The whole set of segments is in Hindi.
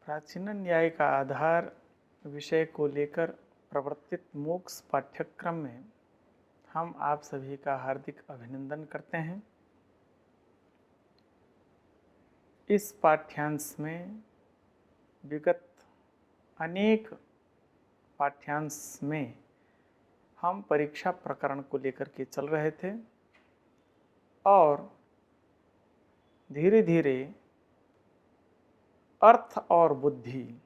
प्राचीन न्याय का आधार विषय को लेकर प्रवर्तित मोक्ष पाठ्यक्रम में हम आप सभी का हार्दिक अभिनंदन करते हैं। इस पाठ्यांश में विगत अनेक पाठ्यांश में हम परीक्षा प्रकरण को लेकर के चल रहे थे और धीरे धीरे अर्थ और बुद्धि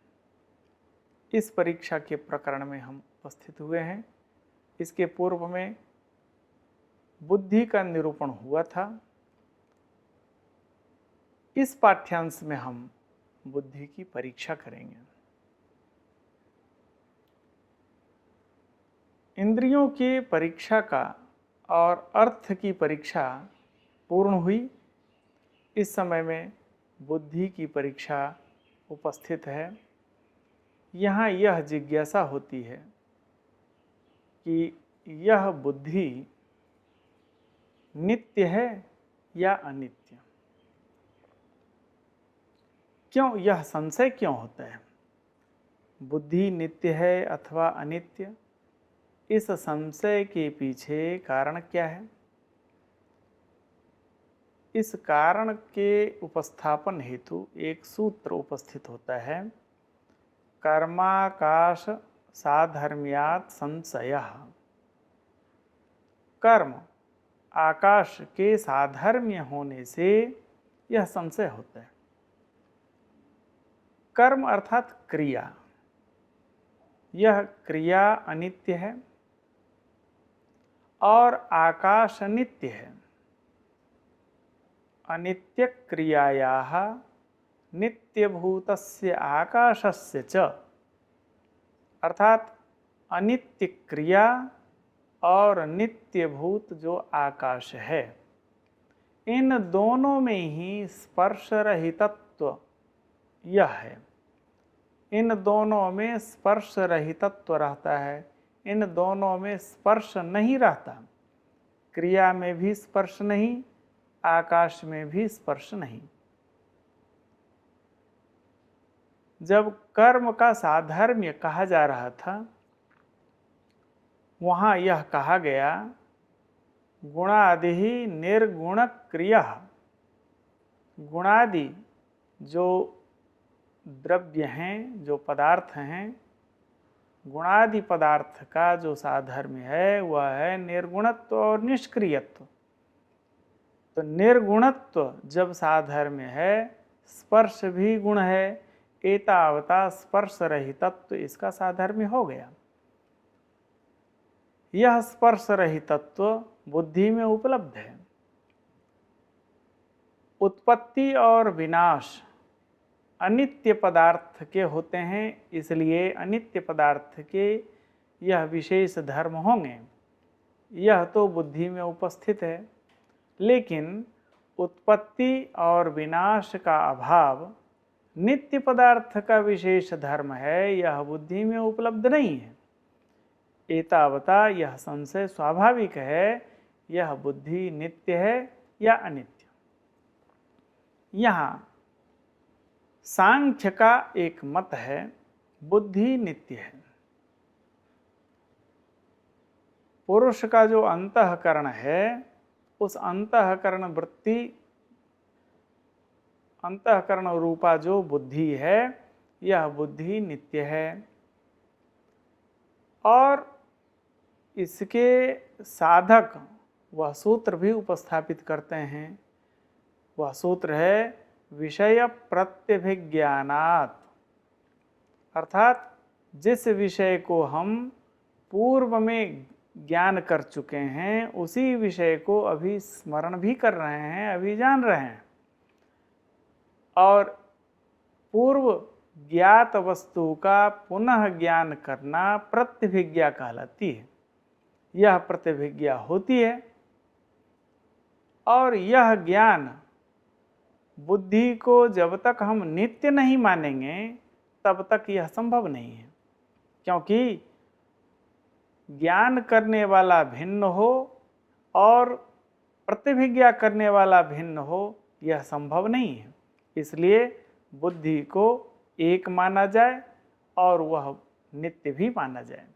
इस परीक्षा के प्रकरण में हम उपस्थित हुए हैं। इसके पूर्व में बुद्धि का निरूपण हुआ था। इस पाठ्यांश में हम बुद्धि की परीक्षा करेंगे। इंद्रियों के परीक्षा का और अर्थ की परीक्षा पूर्ण हुई। इस समय में बुद्धि की परीक्षा उपस्थित है। यहाँ यह जिज्ञासा होती है कि यह बुद्धि नित्य है या अनित्य। क्यों यह संशय क्यों होता है? बुद्धि नित्य है अथवा अनित्य, इस संशय के पीछे कारण क्या है? इस कारण के उपस्थापन हेतु एक सूत्र उपस्थित होता है। कर्माकाश साधर्म्यात् संशयः। कर्म आकाश के साधर्म्य होने से यह संशय होता है। कर्म अर्थात क्रिया, यह क्रिया अनित्य है और आकाश नित्य है। अनित्य क्रियायाः नित्यभूतस्य आकाशस्य च, अर्थात अनित्य क्रिया और नित्यभूत जो आकाश है, इन दोनों में ही स्पर्श रहितत्व यह है। इन दोनों में स्पर्श रहितत्व रहता है, इन दोनों में स्पर्श नहीं रहता। क्रिया में भी स्पर्श नहीं, आकाश में भी स्पर्श नहीं। जब कर्म का साधर्म्य कहा जा रहा था, वहाँ यह कहा गया गुणादि निर्गुण क्रिया। गुणादि जो द्रव्य हैं, जो पदार्थ हैं, गुणादि पदार्थ का जो साधर्म्य है वह है निर्गुणत्व और निष्क्रियत्व। तो निर्गुणत्व जब साधर्म्य है, स्पर्श भी गुण है, एतावता स्पर्श रहितत्व इसका साधर्म्य हो गया। यह स्पर्श रहितत्व बुद्धि में उपलब्ध है। उत्पत्ति और विनाश अनित्य पदार्थ के होते हैं, इसलिए अनित्य पदार्थ के यह विशेष धर्म होंगे। यह तो बुद्धि में उपस्थित है, लेकिन उत्पत्ति और विनाश का अभाव नित्य पदार्थ का विशेष धर्म है, यह बुद्धि में उपलब्ध नहीं है। एतावता यह संशय स्वाभाविक है, यह बुद्धि नित्य है या अनित्य। यहाँ सांख्य का एक मत है, बुद्धि नित्य है। पुरुष का जो अंतःकरण है, उस अंतःकरण वृत्ति, अंतःकरण रूपा जो बुद्धि है, यह बुद्धि नित्य है। और इसके साधक वह सूत्र भी उपस्थापित करते हैं। वह सूत्र है विषय प्रत्यभिज्ञानात्, अर्थात जिस विषय को हम पूर्व में ज्ञान कर चुके हैं, उसी विषय को अभी स्मरण भी कर रहे हैं, अभी जान रहे हैं। और पूर्व ज्ञात वस्तु का पुनः ज्ञान करना प्रत्यभिज्ञा कहलाती है। यह प्रत्यभिज्ञा होती है और यह ज्ञान बुद्धि को जब तक हम नित्य नहीं मानेंगे तब तक यह संभव नहीं है। क्योंकि ज्ञान करने वाला भिन्न हो और प्रतिभिज्ञा करने वाला भिन्न हो, यह संभव नहीं है। इसलिए बुद्धि को एक माना जाए और वह नित्य भी माना जाए।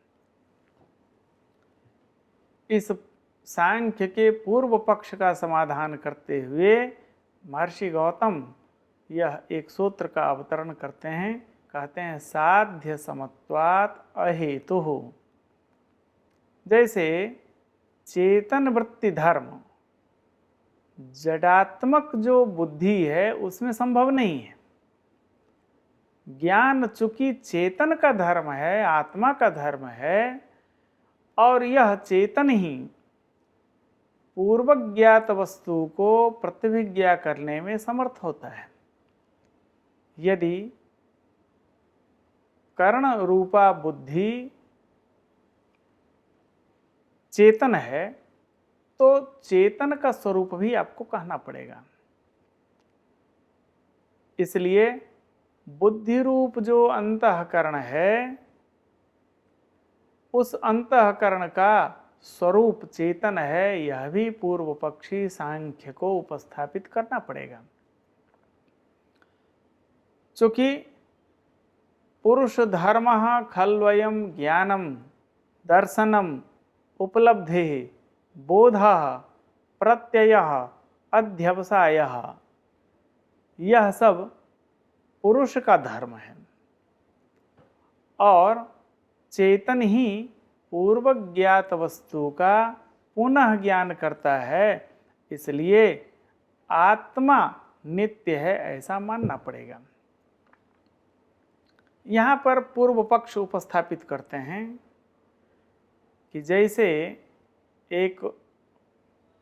इस सांख्य के पूर्व पक्ष का समाधान करते हुए महर्षि गौतम यह एक सूत्र का अवतरण करते हैं। कहते हैं साध्य समत्वात् अहेतुः। जैसे चेतन वृत्ति धर्म जडात्मक जो बुद्धि है उसमें संभव नहीं है। ज्ञान चूंकि चेतन का धर्म है, आत्मा का धर्म है, और यह चेतन ही पूर्वक ज्ञात वस्तु को प्रतिभिज्ञा करने में समर्थ होता है। यदि कर्ण रूपा बुद्धि चेतन है तो चेतन का स्वरूप भी आपको कहना पड़ेगा। इसलिए बुद्धि रूप जो अंतःकरण है, उस अंतःकरण का स्वरूप चेतन है, यह भी पूर्व पक्षी सांख्य को उपस्थापित करना पड़ेगा। चूंकि पुरुष धर्म खल्वयम ज्ञानम दर्शनम उपलब्धि बोध प्रत्यय अध्यवसाय, यह सब पुरुष का धर्म है और चेतन ही पूर्व ज्ञात वस्तु का पुनः ज्ञान करता है। इसलिए आत्मा नित्य है ऐसा मानना पड़ेगा। यहाँ पर पूर्व पक्ष उपस्थापित करते हैं कि जैसे एक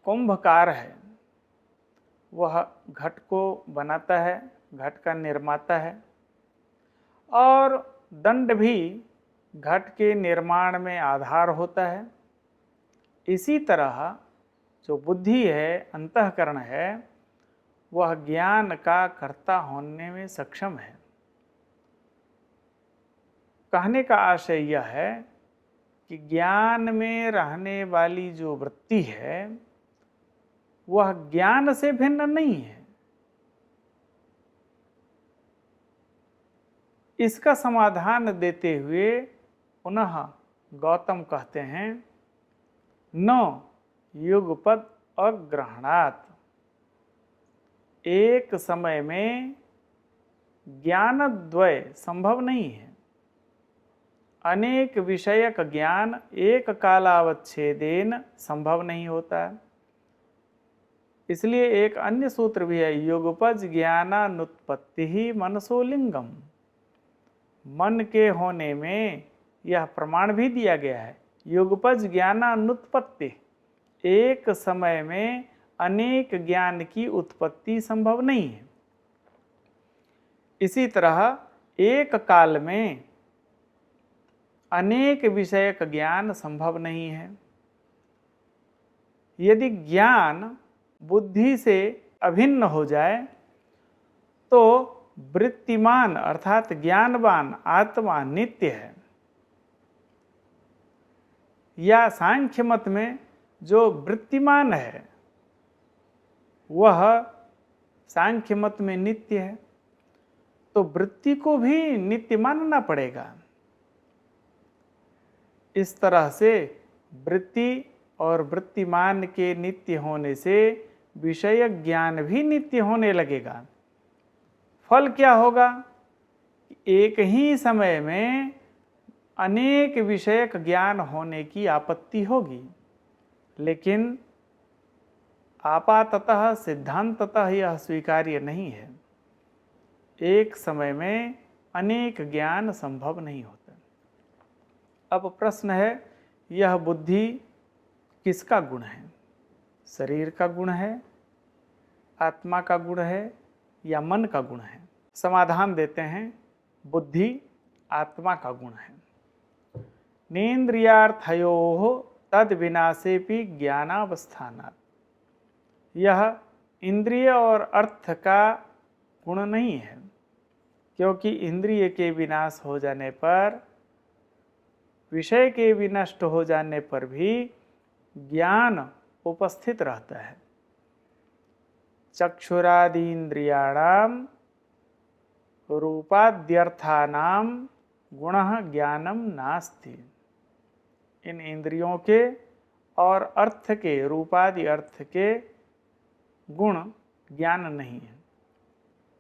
कुंभकार है, वह घट को बनाता है, घट का निर्माता है, और दंड भी घट के निर्माण में आधार होता है। इसी तरह जो बुद्धि है, अंतःकरण है, वह ज्ञान का कर्ता होने में सक्षम है। कहने का आशय यह है कि ज्ञान में रहने वाली जो वृत्ति है वह ज्ञान से भिन्न नहीं है। इसका समाधान देते हुए पुनः गौतम कहते हैं न युगपद अग्रहणात्। एक समय में ज्ञानद्वय संभव नहीं है। अनेक विषयक ज्ञान एक कालावच्छेदेन संभव नहीं होता। इसलिए एक अन्य सूत्र भी है, युगपज ज्ञानानुत्पत्ति ही मनसोलिंगम। मन के होने में यह प्रमाण भी दिया गया है, युगपज ज्ञानानुत्पत्ति, एक समय में अनेक ज्ञान की उत्पत्ति संभव नहीं है। इसी तरह एक काल में अनेक विषयक ज्ञान संभव नहीं है। यदि ज्ञान बुद्धि से अभिन्न हो जाए तो वृत्तिमान अर्थात ज्ञानवान आत्मा नित्य है। या सांख्य मत में जो वृत्तिमान है वह सांख्य मत में नित्य है, तो वृत्ति को भी नित्य मानना पड़ेगा। इस तरह से वृत्ति और वृत्तिमान के नित्य होने से विषय ज्ञान भी नित्य होने लगेगा। फल क्या होगा? एक ही समय में अनेक विषयक ज्ञान होने की आपत्ति होगी, लेकिन आपाततः सिद्धांततः यह स्वीकार्य नहीं है। एक समय में अनेक ज्ञान संभव नहीं होता। अब प्रश्न है, यह बुद्धि किसका गुण है? शरीर का गुण है, आत्मा का गुण है, या मन का गुण है? समाधान देते हैं, बुद्धि आत्मा का गुण है। नेन्द्रियार्थयोः तद विनाशेपि ज्ञानावस्थानात्। यह इंद्रिय और अर्थ का गुण नहीं है, क्योंकि इंद्रिय के विनाश हो जाने पर, विषय के विनष्ट हो जाने पर भी ज्ञान उपस्थित रहता है। चक्षुरादीन्द्रियाणाम रूपाद्यर्थानाम गुणः ज्ञानम नास्ति। इन इंद्रियों के और अर्थ के, रूपादि अर्थ के गुण ज्ञान नहीं है,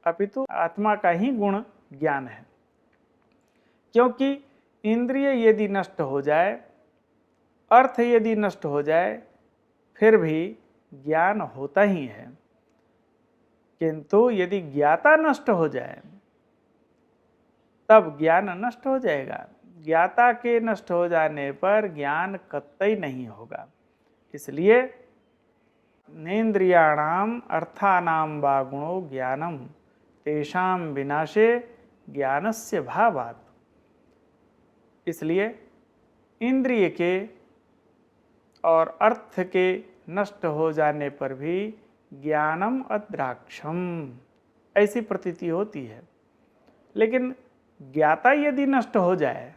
अपितु आत्मा का ही गुण ज्ञान है। क्योंकि इंद्रिय यदि नष्ट हो जाए, अर्थ यदि नष्ट हो जाए, फिर भी ज्ञान होता ही है। किंतु यदि ज्ञाता नष्ट हो जाए तब ज्ञान नष्ट हो जाएगा। ज्ञाता के नष्ट हो जाने पर ज्ञान कतई नहीं होगा। इसलिए नेन्द्रियाणाम अर्थानाम वा गुणो ज्ञानम तेषां विनाशे ज्ञानस्य भावात्। इसलिए इंद्रिय के और अर्थ के नष्ट हो जाने पर भी ज्ञानम अद्राक्षम ऐसी प्रतीति होती है। लेकिन ज्ञाता यदि नष्ट हो जाए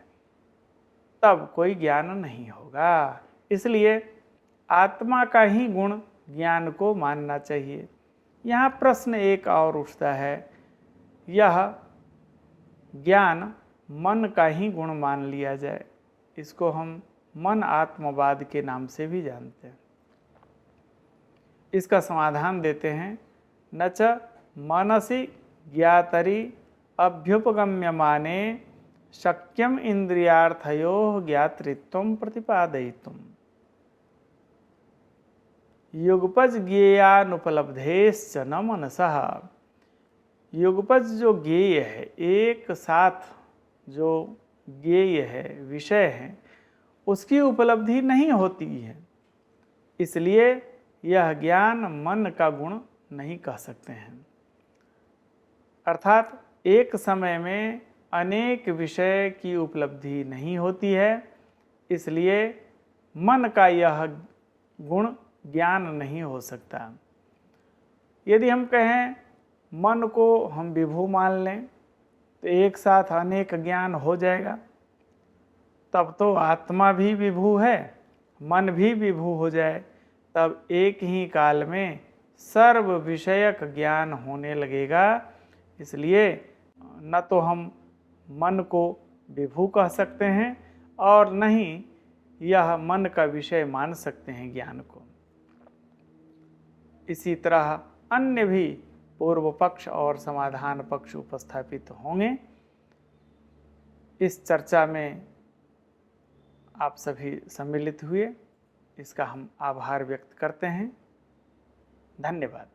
तब कोई ज्ञान नहीं होगा। इसलिए आत्मा का ही गुण ज्ञान को मानना चाहिए। यहाँ प्रश्न एक और उठता है, यह ज्ञान मन का ही गुण मान लिया जाए। इसको हम मन आत्मवाद के नाम से भी जानते हैं। इसका समाधान देते हैं, न च मनसि ज्ञातरि अभ्युपगम्यमाने शक्यम इंद्रियार्थयोः ज्ञातृत्वं प्रतिपादयितुम्। युगपज ज्ञेयानुपलब्धेश्च न मनसः। युगपज जो ज्ञेय है, एक साथ जो ज्ञेय है, विषय है, उसकी उपलब्धि नहीं होती है। इसलिए यह ज्ञान मन का गुण नहीं कह सकते हैं। अर्थात एक समय में अनेक विषय की उपलब्धि नहीं होती है, इसलिए मन का यह गुण ज्ञान नहीं हो सकता। यदि हम कहें मन को हम विभू मान लें तो एक साथ अनेक ज्ञान हो जाएगा, तब तो आत्मा भी विभू है, मन भी विभू हो जाए, तब एक ही काल में सर्व विषयक ज्ञान होने लगेगा। इसलिए न तो हम मन को विभू कह सकते हैं और न ही यह मन का विषय मान सकते हैं ज्ञान को। इसी तरह अन्य भी पूर्व पक्ष और समाधान पक्ष उपस्थापित होंगे। इस चर्चा में आप सभी सम्मिलित हुए, इसका हम आभार व्यक्त करते हैं। धन्यवाद।